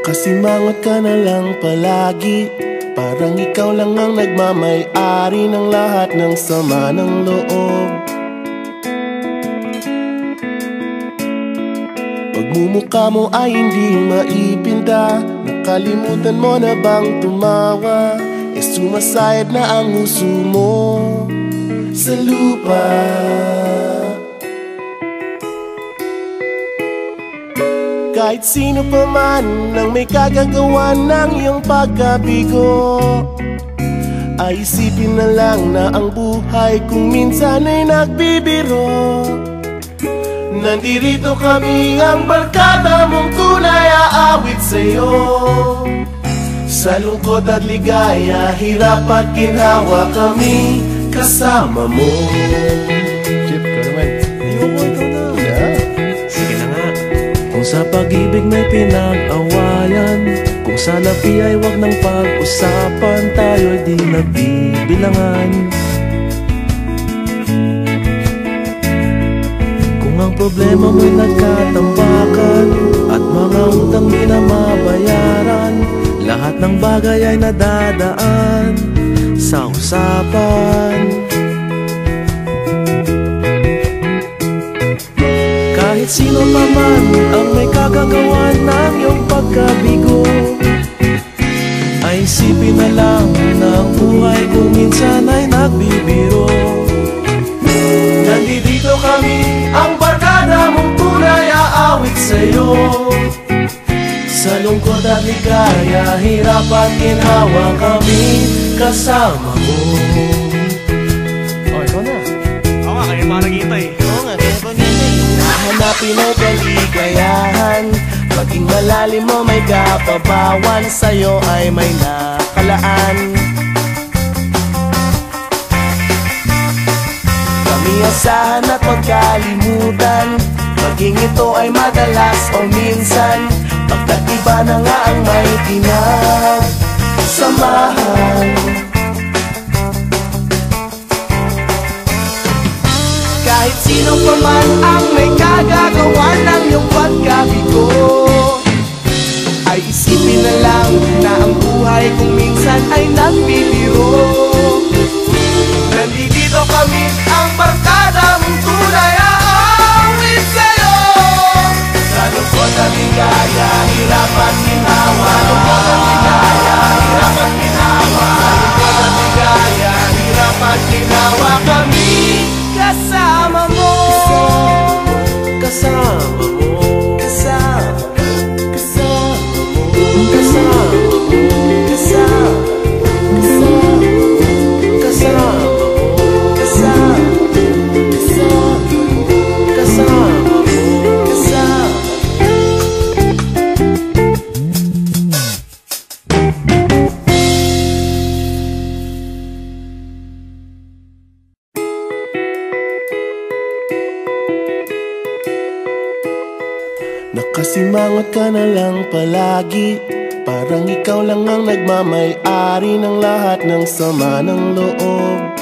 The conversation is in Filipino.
Nakasimangot ka na lang palagi, parang ikaw lang ang nagmamay-ari ng lahat ng sama ng loob. Pagmumukha mo ay hindi maipinta, nakalimutan mo na bang tumawa? Sumasayad na ang huso mo sa lupa. Kahit sino pa man ang may kagagawa ng iyong pagkabigo, ay isipin na lang na ang buhay kung minsan ay nagbibiro. Nandirito kami, ang barkada mong tunay aawit sa'yo. Sa lungkot at ligaya, hirap at ginhawa, kami kasama mo. Chip, ka naman. Ayoko, ikaw na. Yeah. Sige na nga. Kung sa pag-ibig may pinag-awayan, kung sa labi ay wag ng pag-usapan, tayo'y di nagbibilangan. Kung ang problema mo'y nagkatambakan at mga utang di na mabayaran, lahat ng bagay ay nadadaan sa usapan. Kahit sino pa man ang may kagagawa ng iyong pagkabigo, ay isipin na lang na ang buhay kung minsan ay nagbibiro. Nandito kami, ang barkada mong tunay aawit sa'yo. Sa lungkot at ligaya, hirap at ginhawa, kami kasama mo. Oh, ikaw na. Oo nga, kaya pa naghihintay. Oo nga, kaya pa naghihintay. Nahanapin mo kaligayahan, maging malalim mo may kapabawan, sa'yo ay may nakalaan. Kami asahan at magkalimutan, maging ito ay madalas o minsan, pagkat iba na nga ang may pinagsamahan. Kahit sino pa man ang may kagagawa ng iyong pagkabigo, ay isipin na lang na ang buhay kung minsan ay nagbibiro. Nandito kami, ang barkada mong tunay aawit sa'yo. Sa lungkot at ligaya, hirap at ginhawa. Sa lungkot at ligaya, hirap at ginhawa. Sa lungkot at ligaya, hirap at ginhawa, kami kasama mo. Kasama mo. Kasama mo. Kasama mo. Kasama mo. Kasama mo. Kasama mo. Nakasimangot ka na lang palagi, parang ikaw lang ang nagmamay-ari ng lahat ng sama ng loob.